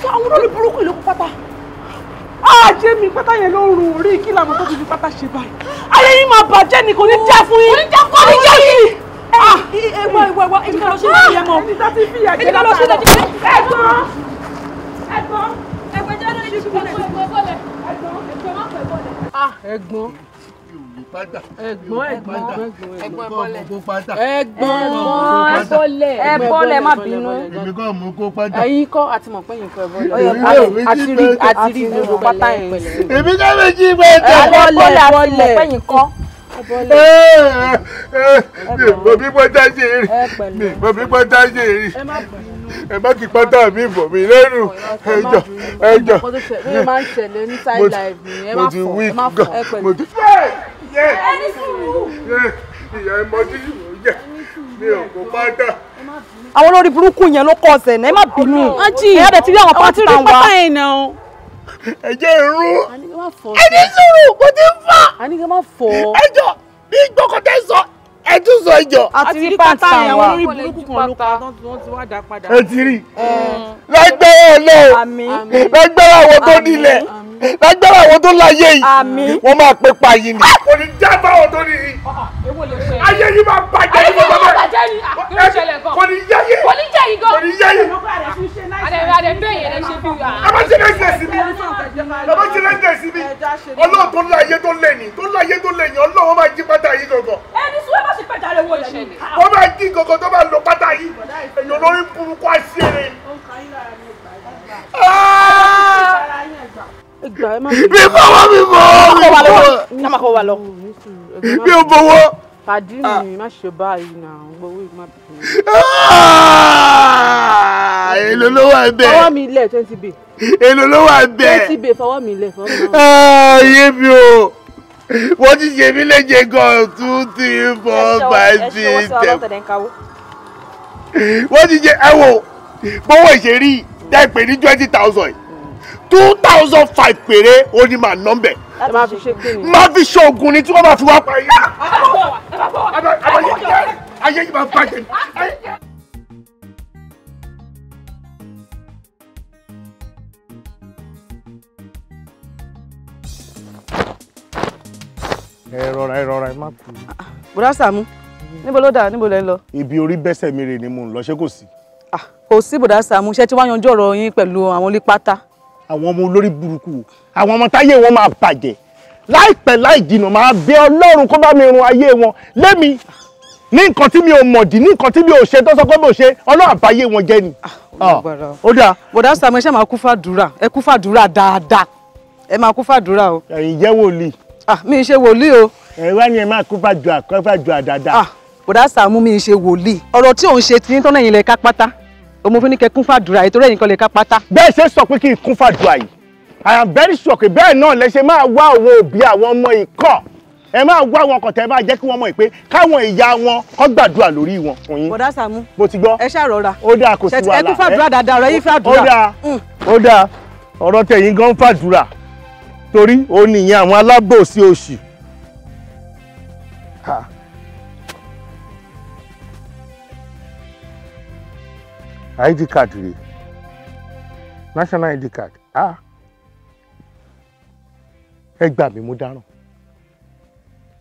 Àwọn olórí burúkú ìlú pátá. Ṣé mi pátá yẹn ló rùn orí kí làwọn tó ti fi pátá ṣe báyìí? Ayé yín máa bàjẹ́ ni kò ní jẹ́ fún yín. Kò ní jẹ́ yìí. Ẹ̀wọ̀ èyí kan lọ ṣe ìyẹn mọ̀. Ìta ti fi àjẹ́ látara. Ẹ̀gbọ́n jẹ́ lórí ìṣubú rẹ̀. Ẹ̀gbọ́n. Ẹ̀bọ́lẹ̀ má bínú. Èmi kọ́ mú kó pátá. Ẹ̀yin kọ́ àti mọ̀ pé yín kọ́ ẹ̀bọ́lẹ̀. Àti rí gbogbo pátá yẹn. Èmi kọ́ méjì pátá. Ẹ̀bọ́lẹ̀ àti mọ̀ pé yín kọ́. Mi ò bí pátá ṣe rí. Mi ò bí pátá ṣe rí. ẹ má kí pátá mi bọ̀ mí lẹ́nu ẹjọ́ ẹjọ́. Mo máa ń ṣẹlẹ̀ ní side life ni ẹ má fọ ẹ pẹ̀lú. ẹni sùúrù. ìyá ẹ mọ tí yóò jẹ mi ò kó pátá. àwọn olórí burúkú yẹn ló kọ ọ̀sẹ̀ náà ẹ má bínú. ẹ̀yà dẹ̀ ti rí àwọn pátá wa. ẹ̀jẹ̀ ìrún. ẹni sùúrù kò tí ń fà. ẹjọ́ bí gbọ́kọ̀tẹ́ sọ ẹ tún sọ ìjọ. àti rí pátá yẹn àwọn olórí burúkú kan ló pa wọ́n ti wá dá padà. ẹ ti rí lágbára Ọlọ́run lágbára àwọn tó nílẹ̀ lágbára àwọn tó láyé yìí wọ́n máa pé pààyè ni. kò ní já báwọn tó nìyí. ayé yìí máa bàjẹ́ ní gbogbo bẹ́ẹ̀. kò ní yáyé. kò ní jẹ́ yìí gan. kò ní yáyé. àdè bẹ́ẹ̀ yẹn lè ṣe bí wà. a máa ṣe lẹ́sẹ̀ sí mi. a máa ṣe lẹ́sẹ̀ sí mi. Ọlọ́run tó láyé tó lẹ́yìn tó láyé tó lẹ́yìn Ọlọ́run máa jí pátá yìí gangan. ẹni sùn ẹ má ṣe pẹ́ jáde wọ lẹ́nu. wọ́n máa jí gangan tó bá lọ pátá yìí èèyàn lórí burúkú àṣírí. bí fọwọ́ mi bọ̀ bí o bọ̀wọ́. pàdí mi má ṣe báyìí náà gbowó ìmọ̀ bìbí. èlò ló wà bẹ́ẹ̀. fọwọ́ mi lẹ̀ 20 bay. èlò ló wà bẹ́ẹ̀. 20 bay fọwọ́ mi lẹ̀ fọwọ́ mi náà. yé mi o wọ́n ti ṣe mí léje gan 2 3 4 5 6 7. wọ́n ti ṣe ẹ wò bówó ìṣerí dá ìpè ní 20,000 2,005 péré ó ní màá nọ́mbẹ̀. ẹ máa fi ṣe kí ni. máa fi ṣe oògùn ni tí wọ́n máa fi wá pa yín. ayé yìí máa bàjẹ́. ẹ rọra ẹ má kú. bùrá Sàámú níbo ló dà níbo lẹ ń lọ. ibi orí bẹ́sẹ̀ mi rè ni mò ń lọ ṣé kò sí. kò sí bùrá Sàámú ṣé tí wàá yanjú ọ̀rọ̀ yín pẹ̀lú àwọn onípátá. àwọn ọmọ olórí burúkú àwọn ọmọ táyé wọn máa bàjẹ́ láìpẹ́ láì jìnnà máa bẹ Ọlọ́run kó bá mi run ayé wọn lémi ní nǹkan tí mi ò mọ̀dí ní nǹkan tí mi ò ṣe tó sọ pé mo ṣe Ọlọ́run àbáyé wọn jẹ́ ni. ó dáa. bùrá Sàámú ẹ ṣe máa kú fàdúrà ẹ kú fàdúrà dáadáa ẹ máa kú fàdúrà o. ẹ̀yin jẹ́ wòlíì. mi ṣe wòlíì o. ẹ wá ní ẹ máa kú fàdúrà dáadáa. bùrá Sàámú mi ṣe wòlíì ọ̀rọ̀ tí òun ṣe tí ń tọ́nà ẹ̀yin lẹ ká pátá òun fi ní kẹ kún fàdúrà ètò rẹ̀ nìkan lè ká pátá. bẹ́ẹ̀ ṣe sọ pé kí n kún fàdúrà yìí I am very sure pé bẹ́ẹ̀ náà lẹ ṣe máa wá àwọn òbí àwọn ọmọ ikọ̀ ẹ máa wá àwọn ọkọ̀ tẹ́ máa jẹ́ kí wọ́n mọ̀ pé káwọn ìyá wọn kọ́ gbàdúrà lórí wọn fún yín. bùrá Sàámú mo ti gbọ́. ẹ ṣàrọ̀ra. ó dáa kò sí wàhálà. ẹ kún fàdúrà dáadáa ọ̀rọ̀ yìí fàdúrà. ó dáa ọ̀rọ̀ tẹ̀yìn gan fàdúrà torí ó nìyẹn àwọn alábòsí òṣì. ID card rèé national ID card ẹ gbà mí mo dáràn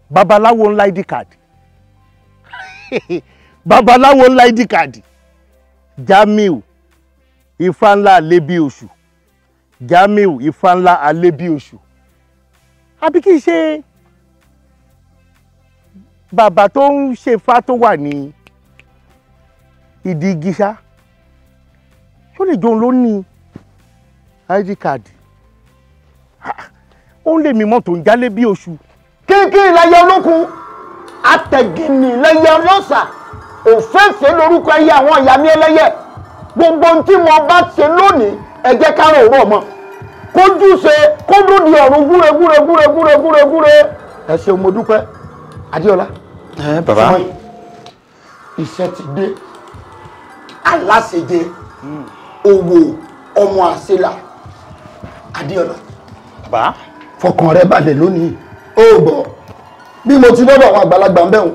babaláwo ńlá ID card babaláwo ńlá ID card Jamiu ifá ńlá alébí oṣù Jamiu ifá ńlá alébí oṣù àbí kì í ṣe bàbá tó ń ṣe fá tó wà ní ìdí igi ṣá ṣó lè jóun ló ní ID card ó ń lè mi mọ́tò ń jálé bí oṣù. kíkí ìlẹyẹ olókun àtẹ̀gìnì ìlẹyẹ ọlọ́sà òféèfé lórúkọ ẹyẹ àwọn ìyá mi ẹlẹ́yẹ gbogbo ohun tí mo bá ṣe lónìí ẹ jẹ́ ká rò rọ̀ mọ́ kójú ṣe kójú di ọ̀run gúre. ẹ ṣeun mo dúpẹ́ Adéọlá. bàbá iṣẹ́ ti dé aláṣẹjẹ owó ọmọ àṣẹlà Adéọlá. bàbá. fọkàn rẹ balẹ̀ lónìí ó gbọ́ bí mo ti lọ́dọ̀ àwọn àgbàlagbà ń bẹ̀rù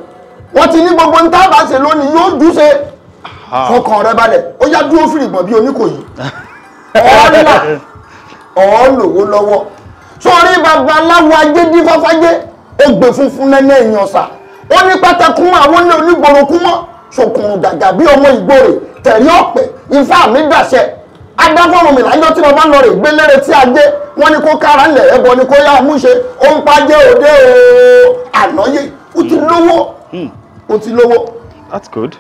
wọ́n ti ní gbogbo ní tá a bá ṣe lónìí yóò dúṣe fọkàn rẹ balẹ̀ ó yá dúró fìrìgbọ̀n bí Oníkòyí ọ̀ọ́là ọ̀ọ́lòwó lọ́wọ́ sórí babaláwo ajédífáfájé ó gbé funfun nẹ́nẹ́ èèyàn sà ó ní pátákùn àwọn ní onígboro kú mọ́ ṣòkùnrùn gàgà bí ọmọ ìgbòrè tẹ̀rí ọ̀pẹ ifá mi dàṣẹ adáfọ́rùn mi lájọ́ tí mo bá lọ rè gbé lére tí a gbé wọ́n ní kó kára ńlẹ̀ ẹbọ ni kó yá mú ṣe ó ń pàjẹ́ òde o ànáyé ó ti lówó ó ti lówó. That's good.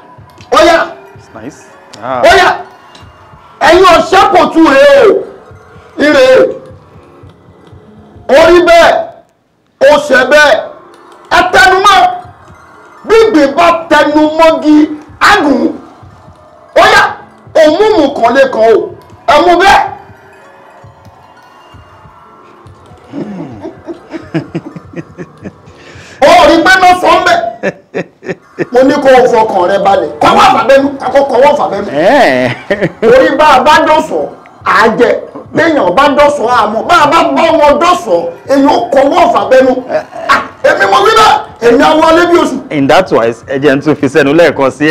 ó yá It's nice. ó yá ẹ̀yin ọ̀ṣẹ́ kò tú rèé o ire orí bẹ́ẹ̀ ó ṣe bẹ́ẹ̀ ẹ tẹnumọ́ bíbí bá tẹnumọ́gi agùn ó yá òmùmù kan lè kàn o ẹ mú bẹ́ẹ̀. ó rí pé náà sọ ń bẹ̀ mo ní kó o fọkàn rẹ balẹ̀ kọ́wọ́ àfàbẹ́nu kọ́wọ́ àfàbẹ́nu orí bá a bá dọ̀sọ̀ àjẹ léèyàn bá dọ̀sọ̀ àmọ́ bá a bá bá wọn dọ̀sọ̀ èèyàn kọ́wọ́ àfàbẹ́nu èmi mo wí bẹ́ẹ̀ èmi àwọn alẹ́ bí oṣù. in that wise ẹ jẹ́ n tún fi sẹ́nu lẹ́ẹ̀kan sí.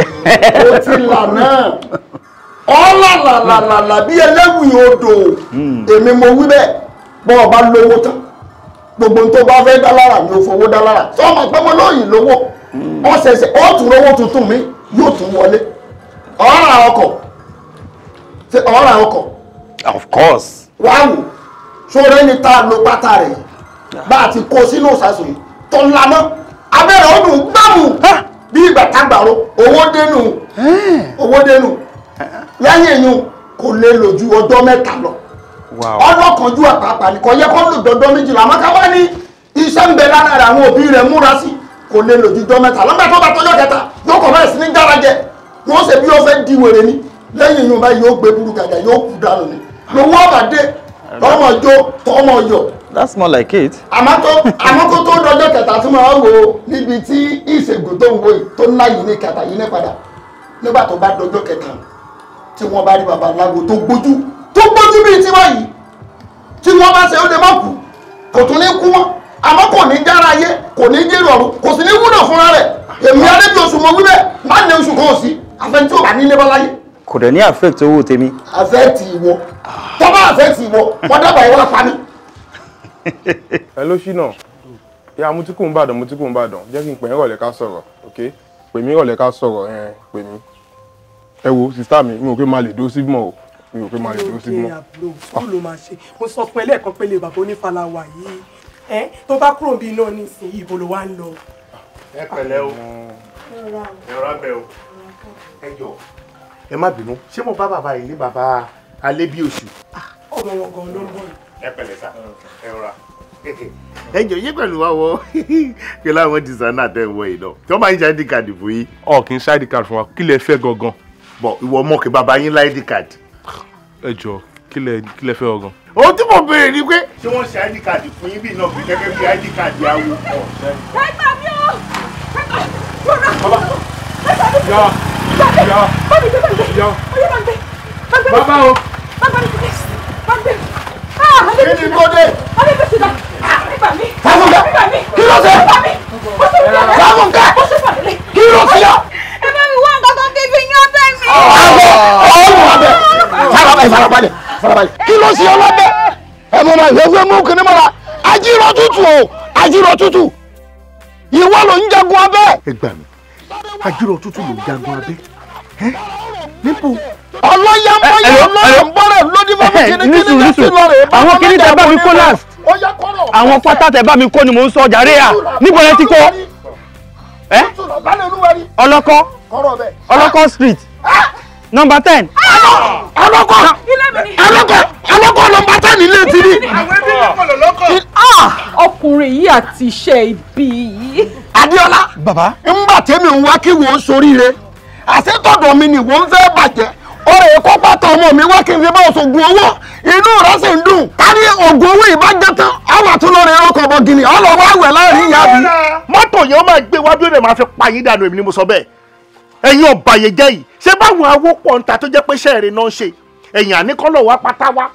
ó ti là náà ọ̀làlàlàlà bí ẹlẹ́wùn odò èmi mo wí bẹ́ẹ̀ bọ́ ọ bá lówó tán gbogbo tó bá fẹ́ dá lára ni ó fowó dá lára tí wọ́n mọ̀ pé mo lóyìn lówó ọ̀sẹ̀sẹ̀ ọ̀tún lówó tuntun mi yóò tún wọlé ọ̀rà ọkọ̀. of course. wàá wò sórí ẹni tá a lo pátá rẹ̀ bá a ti kó sínú ìsàsùn yìí tó ń laná abẹ́rẹ́ ọdún gbàmù bí ìgbà tágbàrò owó dénú lẹ́yìn èyí kò lè lò ju ọjọ́ mẹ́ta lọ ọlọ́kanjú àpapà ní kò yẹ kó lò dọ́dọ́ méjìlá àmọ́ ká wá ní iṣẹ́ ń bẹ lára rẹ̀ àwọn òbí rẹ̀ múra sí kò lè lò ju ọjọ́ mẹ́ta lọ́gbà tó bá tọ́jọ́ kẹta yóò kọ̀ bẹ́ẹ̀ sí ní gáràjẹ wọ́n ṣe bí ó fẹ́ di wèrè ní lẹ́yìn èyí báyìí yóò gbé burú gàdà yóò kú dànù ni lówó ọ̀bàdé tọmọ jó tọmọ yọ. that's more like it. àmọ́ kó tó dọjọ́ kẹta tí mo wò níbi tí ìṣègùn tó ń wò yìí tó ń láyìí ní kẹta yìí ní padà nígbà tó bá dọjọ́ kẹta tí wọ́n bá rí babaláwo tó gbójú bíi tí wọ́n yìí tí wọ́n bá ṣe ó lè má kú kò tún ní kú mọ́ àmọ́ kò ní jára ayé kò ní jẹ́rù ọ̀run kò sì ní wúlò fúnra rẹ̀ èmi alẹ́ bí oṣù mo wí bẹ́ẹ̀ má ní oṣù kan sí àfẹ́ tí ò bá nílé bọ́láyé. kò dẹ̀ ní affect owó tèmi. affect ìwọ tó bá affect ìwọ wọ́n dábàá ìwọ pa mí. ẹ ló ṣí náà ìyá mo ti kú ń bàdàn jẹ́ kí n pè é rọ̀lẹ́ ká sọ̀rọ̀ ok pè mí rọ̀lẹ́ ká sọ̀rọ̀ pè mí ẹ wo sista mi ò pé máa lè dó síbí mọ́ o mi ò pé máa lè dó síbí mọ́. sùúrù ló máa ṣe mo sọ fún ẹ lẹ́ẹ̀kan pé lè bàbá onífàlà wà yìí tó bá kúrò bí iná nísìnyí ibo ló wá ń lọ. ẹ pẹ̀lẹ́ o ẹ rọra bẹ o ẹ jọ ẹ má bínú ṣé mo bá bàbá yìí ní bàbá alẹ́ bí oṣù. ọmọ wọn gan ló ń bọ̀. ẹ pẹ̀lẹ́ sá ẹ rọra ẹ jọ yé pẹ̀lú wa wọ kí láwọn dìsáínà tẹ̀ ń wọ yìí náà tí wọ́n máa ń ṣe id card fún yín. ọ kì í ṣe id card fún wa kí lẹ fẹ́ gangan. bọ ìwọ mọ kí bàbá yín lá id card. ẹ jọ kí lẹ fẹ́ gangan. ohun tí mo béèrè ni pé ṣé wọ́n ṣe id card fún yín bí náà bí gẹ́gẹ́ bí id card awo. ẹ gbà mí o. bàbá o. kí ni kò dé. Fáfúnkẹ́ kí ló ṣe? Fáfúnkẹ́ kí ló ṣe yọ? ẹ bá mi wá nǹkan kan kí fi yán bẹ́ẹ̀ mi. ọ̀hún abẹ farabalẹ̀ kí ló ṣe ọlọ́bẹ̀? ẹ mọ̀ máa ìwé mú kíní mọ́ra ajírọ̀ tútù ìwọ ló ń jagun abẹ́. ẹ gbà mí ajírọ̀ tútù ló ń jagun abẹ́ níbo. ọlọ́yàmọ́yà ọlọ́yàmbọ́rẹ̀ lódì bá mi kíní lẹ́sìn lọ́rẹ̀. àwọn kíní tẹ bá mi kó last àwọn pátá tẹ bá mi kó ni mò ń sọ jàre à níbo lẹ ti kó ọlọ́kọ́ street number 10. ọlọ́kọ́ number 10 ilé ti ní. ọkùnrin yìí àti iṣẹ́ ibi yìí. Adéọlá bàbá ńgbà tèmi ń wá kí wọ́n soríire àṣetọ̀dọ̀ mi ni wọ́n fẹ́ bàjẹ́ ọ̀rẹ́ kó pátá ọmọ mi wá kí n fi bá òṣogùn owó inú rẹ̀ sì ń dùn kárí ògùn owó ìbàjẹ́ tán àwọn àtúnlọ́rẹ̀ ọkọ̀ bọ̀gìnì ọlọ́wọ́ àwẹ̀ láàrin ìyá mi. mọ́tò yẹn ó máa gbé wá bí ó lè máa fi pa yín dànù èmi ni mo sọ bẹ́ẹ̀ ẹ̀yin ọ̀bàyè jẹ́ yìí ṣé báwọn awó pọ̀ ń ta tó jẹ́ pé sẹ́ẹ̀rẹ̀ náà ń ṣe ẹ̀yìn àní kọ́lọ̀ wá pátá wá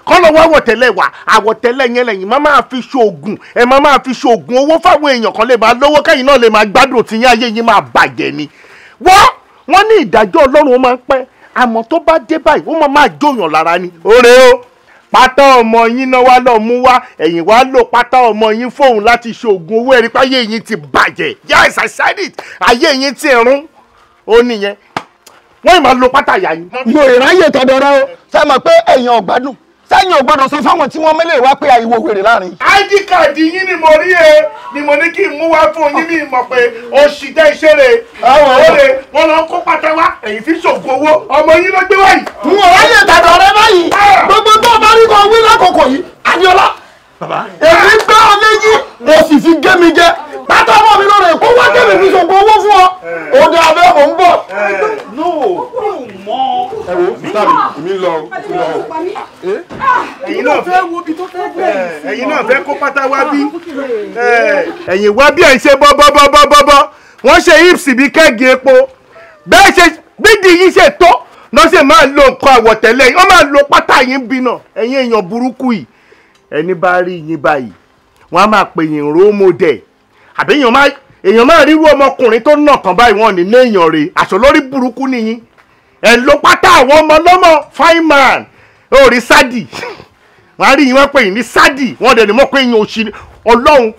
kọ́lọ̀ wá àwọ̀tẹ́lẹ̀ wá àwọ̀tẹ́lẹ̀ yẹn lẹ́yìn máa fi ṣoògùn ẹ̀ máa fi ṣoògùn owó fáwọn èèyàn kan lè máa lówó kẹ́yìn náà lè máa gbádùn tí yín ayé yín máa bàjẹ́ ni wọ́n ní ìdájọ́ Ọlọ́run ó máa ń pẹ́ àmọ́ tó bá dé báyìí ó máa jóyàn lára ni. òrè o pátá ọmọ yín náà wá lọ mú wá ẹ̀yìn wá lò pátá ọmọ yín fóun láti ṣoògùn owó ẹ̀rí pé ayé yín ti bàjẹ́ yes I said it ayé yín ti rún ó nìyẹn wọ́n ì máa lo pátá ìyá yín. mo ìráyè tọ̀dọ̀ rẹ o ṣe mọ̀ pé ẹ̀yin ọ̀gbádùn sẹ́yìn ò gbọ́dọ̀ sọ fáwọn tí wọ́n mẹ́lẹ̀ wá pé àìwò wèrè láàrin. id card yín ni mo rí e ni mo ní kí n mú wá fún yín ní ìmọ̀ pé oṣù jẹ́ ìṣeré òde wọn lọ kó pátá wá ẹ̀yìn fi ṣògùn owó ọmọ yín ló gbé wáyìí. mo ìráyè tọ̀dọ̀ rẹ báyìí gbogbo tó o bá rí kan wí lákòókò yìí Adéọlá èmi gbá ọ léyìn o sì fi gé mi jẹ pátá ọmọ mi lóore kó wá gé mi fi ṣògùn owó fún ọ òde abẹ́ mò ń bọ̀. no mọ. ẹ̀yin náà fẹ́ kó pátá wá bí ẹ̀yin wá bí ẹ̀ ń ṣe bọ́bọ́bọ́bọ́bọ́ wọ́n ṣe hips bí kẹ́gì epo bẹ́ẹ̀ ṣe bídì yìí ṣe tó náà ṣe máa lo nǹkan àwọ̀tẹ́lẹ̀ yìí wọ́n máa lo pátá yìí ń bí náà ẹ̀yin èèyàn burúkú yìí ẹni bá rí yín báyìí wọ́n á máa pè yín role model àbí èèyàn máa ríru ọmọkùnrin tó nà tán báyìí wọ́n ní èèyàn rè aṣọ lórí burúkú nìyí ẹ̀ ló pátá àwọn ọmọ lọ́mọ fine man ó rí sádì wọ́n á rí yín wọ́n pè yín ní sádì wọ́n dẹ̀ ní mọ̀ pé yín òṣì ọlọ́run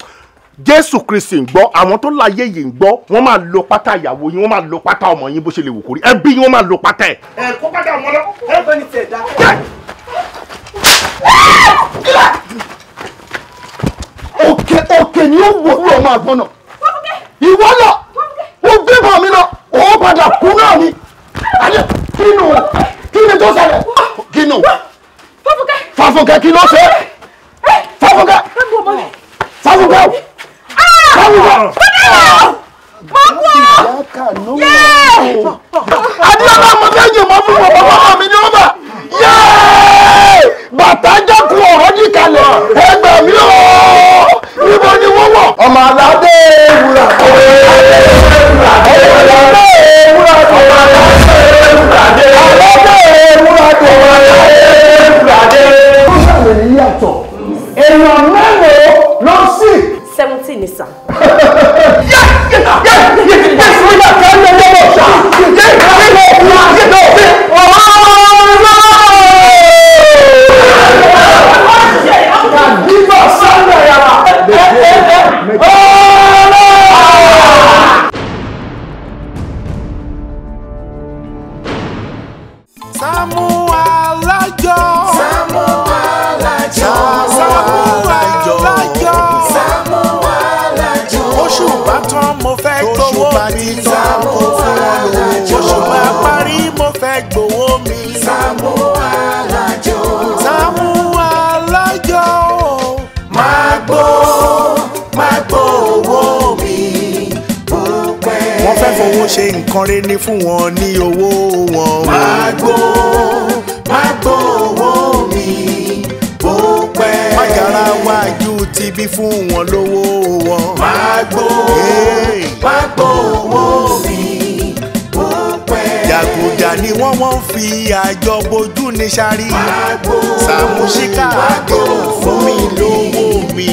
Jésù Kristi ń gbọ́ àwọn tó láyé yìí ń gbọ́ wọ́n máa lo pátá ìyàwó yín wọ́n máa lo pátá ọmọ yín bó ṣe lè wò kórí ẹbí yín wọ́n máa lo pátá ẹ̀. ẹ kó pátá ọmọ lọ. ẹ bẹ ní tiẹ̀ dá. òkè ni ó wò ní ọmọ àgbọn náà ìwọ lọ ó bímọ mi lọ òun padà kú náà ni kí ni tó ṣẹlẹ̀ kí ni Fáfúnkẹ́ kí ló ṣe Fáfúnkẹ́ Fáfúnkẹ́. Adéọlá ọmọdé yìí mọ fún bàbá mi ní ọba bàtà jẹ́kun ọ̀rọ̀ yìí kalẹ̀ ẹgbẹ́ mi ó níbo ni wọ́n wọ̀. ọmọ aládé ewúrà èèyàn mélòó ló sì. 17 ni sà. ṣe nǹkan rẹ ní fún wọn ní owó wọn. Magbo owó mi bó pẹ́. Májàra wájú ti bí fún wọn lówó wọn. Magbo owó mi bó pẹ́. Jàgùjà ni wọ́n fi àjọ bojú ní sáré. Sàmúsíkà àdé fún mi lówó mi.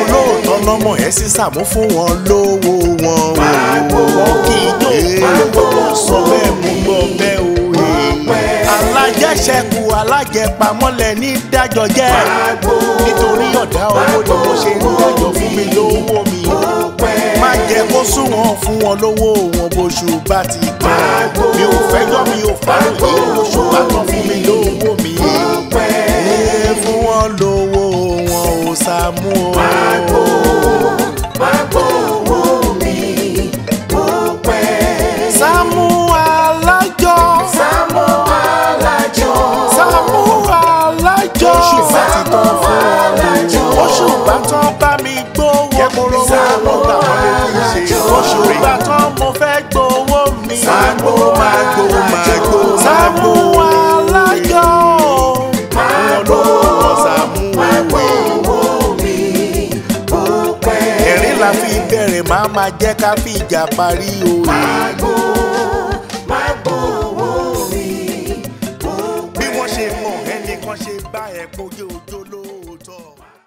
Olóòótọ́ lọ́mọ ẹ̀ sì sàmú fún wọn lówó wọn. Wọ́n kì í jó sọ bẹ́ẹ̀ mú gbọ́ bẹ́ẹ̀ òye. Alájẹṣẹ́kù alájẹpamọ́lẹ̀ ní dájọ́ jẹ́. Nítorí ọ̀dá owó ni mo ṣe ń dájọ́ fún mi lówó mi. Má jẹ́ kó sún wọn fún wọn lówó wọn bóṣù bá ti tán. Mi ò fẹ́jọ́ mi ò fàròyé oṣù bá tán fún mi lówó mi. Fún wọn lówó wọn ò Sàámú o. Magbo owó mi bó pẹ́. Sàámú alájọ. Sàámú alájọ. Sàámú alájọ. Oṣù bá ti tán fún alájọ. Oṣù bá tán bá mi gbówó. Yẹ́pọ̀rọ̀ wọn ló gbà wọ́n lè fi ṣe. Oṣù bá tán mo fẹ́ gbówó mi. Magbo Magbo. Sàámú alájọ. Magbo la fi bẹ̀rẹ̀ máa ma jẹ́ ká fi ìjà parí o.